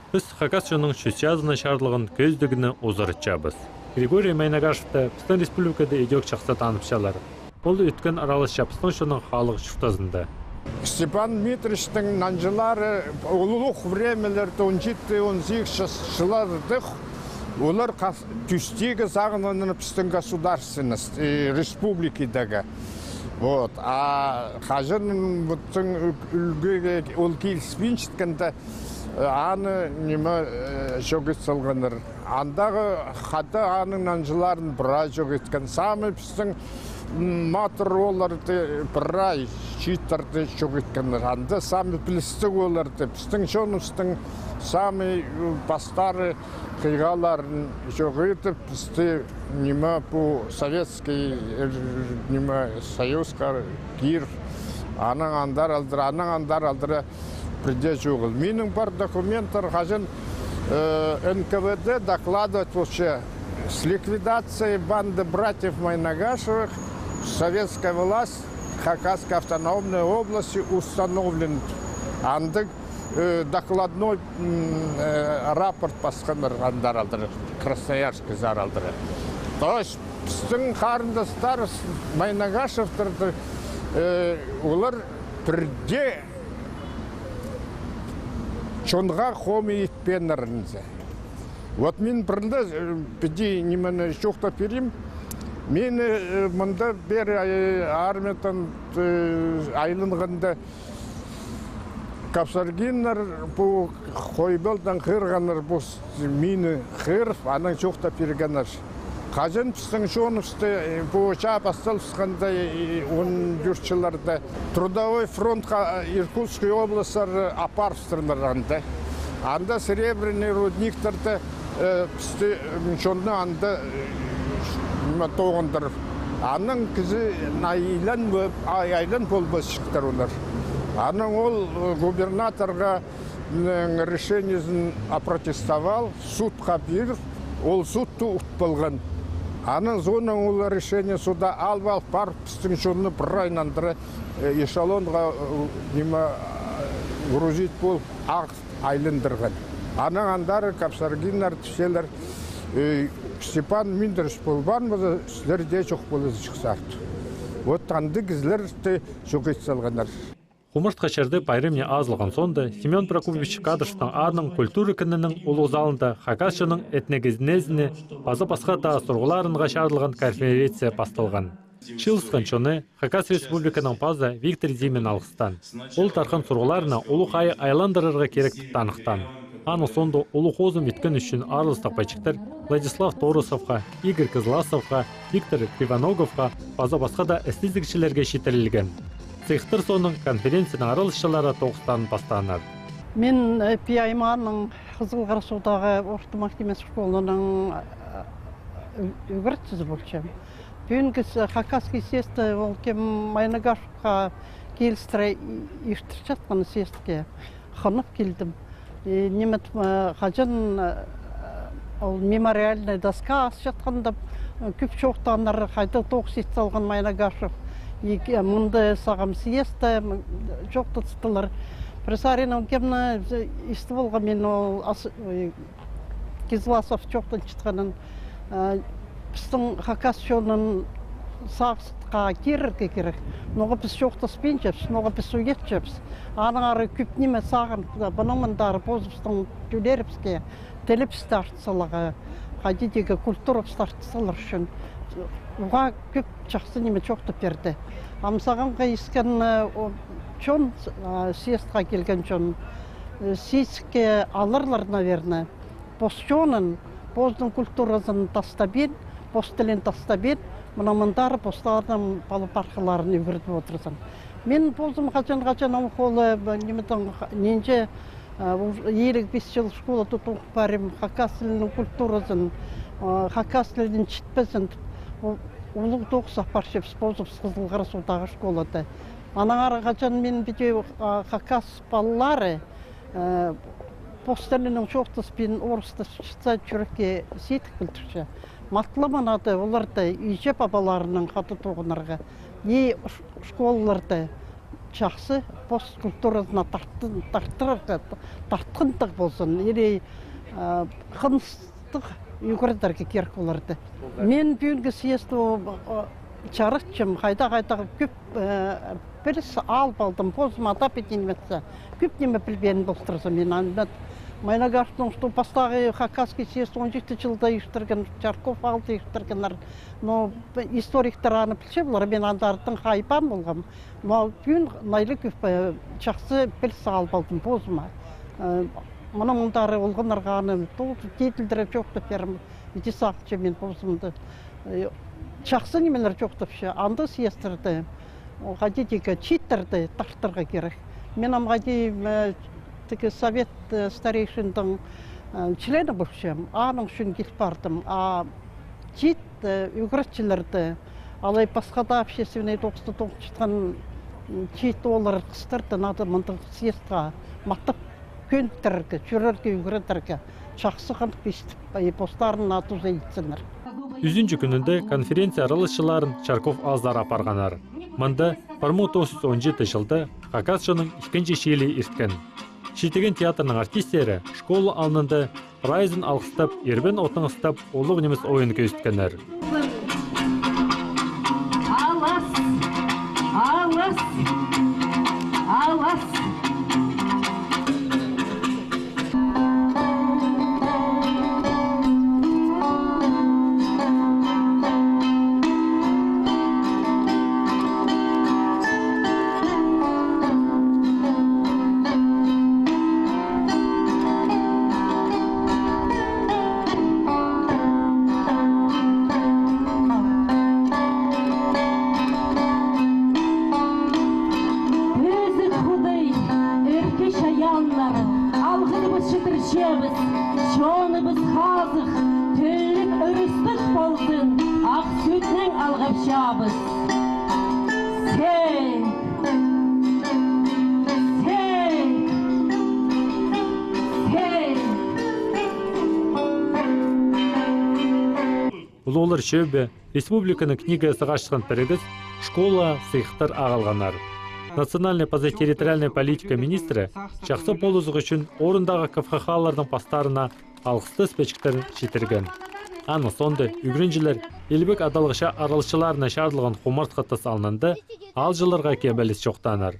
Біз Хакасияның шүсязына шарлығын көздігіні озырытчабыз. Григорий Майнагашевті Пістан Республикада едек чақса танып Ол өткен аралыс шапыстың шының халық шүфтазында. Степан Дмитриевичтің нанжылары ұлылық времелерді 17-18 жылардық, олар түстегі сағынының біздің государственность, республикидаға. Вот. А қажын бұттың үлгіге ол келіспен шытканда аны неме жогет салғаныр. Андағы қады аның нанжыларын бұра жогеткен. Самы біздің матыр оларды бірай шиттарды жогеткенler. Анда самы білісті оларды. Біздің жоныстың самы бастары қиғаларын жогетіп, бізді неме бұл советский неме союзға кир. Аның андар алдыры преде жоғыл. Менің бар документтар қажын НКВД докладывать вообще с ликвидацией банды братьев Майнагашевых советская власть Хакасской автономной области установлен. Андык докладной рапорт басқандар андар алдыры, Красноярский зар алдыры. То есть біздің қарындастар Майнагашевтарды олар бірде чонға хоми етпенерінзе. Вот мен бірінде біде немені жоқта берем, мен мұнда бері армиядан айлынғанда Капсаргиннер бұл қойбелдан қырғаныр бұл мені қырып, аның жоқта бергенер. Қажын біздің жонысты бұл жап асталысқандай 14-жыларда трудовой фронтқа Иркутской облыстары апарыстырыныр анда. Анда серебряный рудниктарды бізді жонны анда тоғындырып. Аның кізі айлан болбас шықтар олар. Аның ол губернаторға решениесін опротестовал, судқа беріп, ол судты ұтпылған. Аның зоның ол решение суда алып барып, біздің жонны бір айнандыры эшелонға грузит болып айлындырған. Аның андары Капсаргиннар түселер Степан Миндерш болбанмызы, сілерде жоқ болызы шықсарды. Вот аңды кізлерді жоқ етсалғанар. Хумырт қачарды пайрымне азылған сонда Семен Прокофьевич Кадышевтың адының культура күнінің ұлы залында Хакасияның этногенезіне база басқа да сұрғыларынға шарылған конференция басталған. Шылысқан чоны Хакас Республиканың паза Виктор Зимин алғыстан. Ол тарқан сұрғыларына ұлық айы айландырырға керекті танықтан. Аны сонда ұлық озым еткен үшін арылыс тақпайчықтар Владислав Торосовқа, Игорь Козласовқа, Виктор Кривоноговқа база басқа да эстетикшілерге шетірілген. Цехтар соның конференцияның аралысшылары тоғыстан бастанар. Мен Пиайманның Қызылғарсудағы орта мектеп школының үгіртсіз болчам. Бүгінгі Хакасский съезді ол кем Майнагашевқа келістіре ештір жатқан съездке қанып келдім. Немет қажын ол мемориальный доска ас жатқанда көп жоқтанар қайда тоғыс ет салған Майнагашев. Мұнды сағам съезді жоқты тұстылар. Пресарина кемна исті болға мен ол Кизласов жоқтан шытқанын біздің Хакас жонын сағыстыққа керірге керек. Ноға біз жоқты спен жепс, ноға біз сует жепс. Аның ары көп неме сағын бұныңмындары бозыстың түлеріпске телепс тартысылығы, қадидегі культура тартысылыр үшін. Оға көп жақсы неме жоқты берді. Амсағанға ескен чон, съездға келген чон, съездке алырлар, наверное. Постчонын, поздың культурасын тастабен, постелен тастабен, мұнамындары постардың балыпарқыларын үйгірдіп отырсын. Мен поздым қачан қолы ненже елік 5 жыл школа тұтуқ барым, Хакас тілінің культурасын, Хакас тілінің чітпесін, Улық тоқса паршепс бозып Қызылғарсудағы школада. Анаңары қачан мен біде Хакас балалары постелінің шоқтыспен орысты шықса жүрекке сетік білдірші. Матлыманады оларды үйже бабаларының қаты тоғынарға. Школаларды жақсы пост культурасына тартқындық болсын, или қымыстық үйгірдерге керек оларды. Мен бүгінгі съезді чарықчым, қайда көп біріс алып алдым, позым атап етенметті. Көп неме білбенін болыстырса мен анбет. Майна кажется, что поставили Хакасский съезд 17 жылда иштірген, Чарков алды иштіргенлер. Но историктер аны білсе бұлар, мен андардың қайпан болғам. Но бүгін найлы көп жақсы біріс алып алдым, позыма. Мұны мұндары олғанарға аны кетілдірі жоқты берім. Ете сақчы мен позымды. Жақсы немелер жоқтып ше, анды съездерді, ғадетеге читтерді тақтырға керек. Мен амғади совет старейшиндің члені болшым, аның үшін келіп бардым. Чит үгіретчілерді, алай басқада общественный тоқысты тоқшытқан чит олар қыстырды, нады мұндың съездға мақтып көнтіргі, жүрерге үгіреттерге жақсы қандық бестіп, постарын ату зәйтсінер. Үзүнчү күнүндө конференция аралашчыларын Чарков аздар апарганар. Мында 1917 жылда Хакасчынын 2-нчи шиили ирткен. Шитеген театрның артисттери школа алнында Райзын алкыстап, Ербен отын ыстап, улуг немес оюн көзүткөнөр. Şonumuz hazır, tüllük örüstük bolsun, ak sütün alğapşabız. Sen. Улуулар шөбе, республиканы книгасы ашқан бірігіз школа сыйықтар ағалғанар. Национальная позатерриториальная политика министрі жақсы болузығы үшін орындағы КФХ-лардың пастарына алғысты спечктерін жетірген. Аны сонды үгірінжілер елбек адалғыша аралшыларына шардылған құмартқа тыс алынды, ал жыларға кебелес жоқтанар.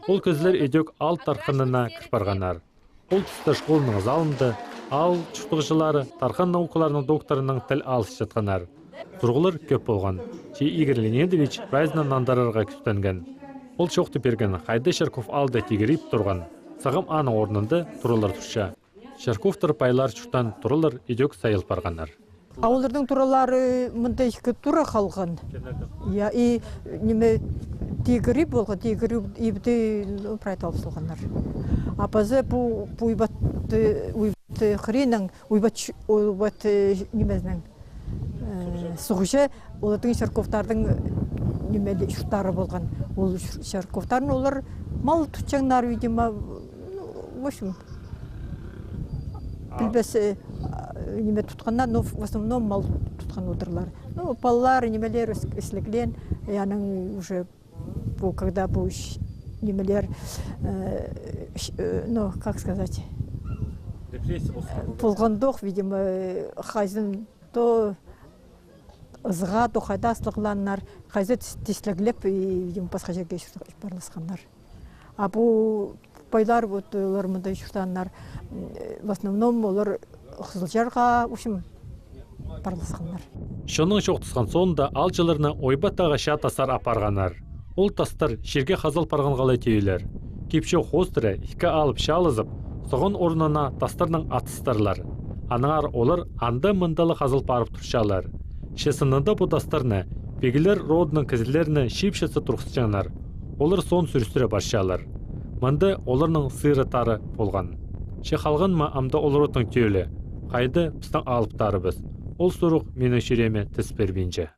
Ол көзлер едек ал тарқынына кірпарғанар. Ол тұста школының залынды, ал чұқтығышылары тарқан наукаларының докторының тіл алыс жатқанар. Тұрғылар көп болған. Игорь Леонидович Райзынан нандарарға күстенген. Ол шоқты берген Қайды Чарков алды тегеріп тұрған. Сағым аны орнында тұрылар тұрша. Чарковтар пайлар чуқтан тұрылар едек сайыл барғанар. Ауылдардың тұралары мұнда екі тұра қалған. И неме тегеріп болған, тегеріп ебді прайталып солғанар. Апазы бұл уйбатты қыренің, уйбат немезнің сұғышы, олардың Чарковтардың немелі шұрттары болған. Ол Чарковтарын олар мал тұтчаңдар, видимо, в общем, білбесі неме тұтқаннар, но в основном мал тұтқан отырлар. Ну, балалар, немелер өсіліклен, яның уже, когда бұл немелер, ну, как сказать, болғандық, видимо, қайзын, то ызға, то қайда асылықланнар, қайзы тесіліглеп, видимо, басқа жерге барласқандар. А бұл байлар, олар мұндай шұртаннар, в основном олар Қызылжарға, үшім, барласқандар. Шының шоқтысқан соңында ал жыларына ойбаттаға ша тасар апарғанар. Ол тастар жерге қазал парған қалай түйілер. Кепші қостыры екі алып шалызып, соғын орнына тастарының атыстарлар. Аныңар олар анда мындалы қазыл парып тұршалар. Шесінында бұл тастарны, бегілер родының кізілеріні шипшесі тұрқсычанар. Олар сон сүрістірі баршалар. Мында оларның сыйры тары болған. Ше қалған ма амда олар отың түйілі. Қайды біздің алыптары біз. Ол сұруқ менің шереме тіс бербейінше.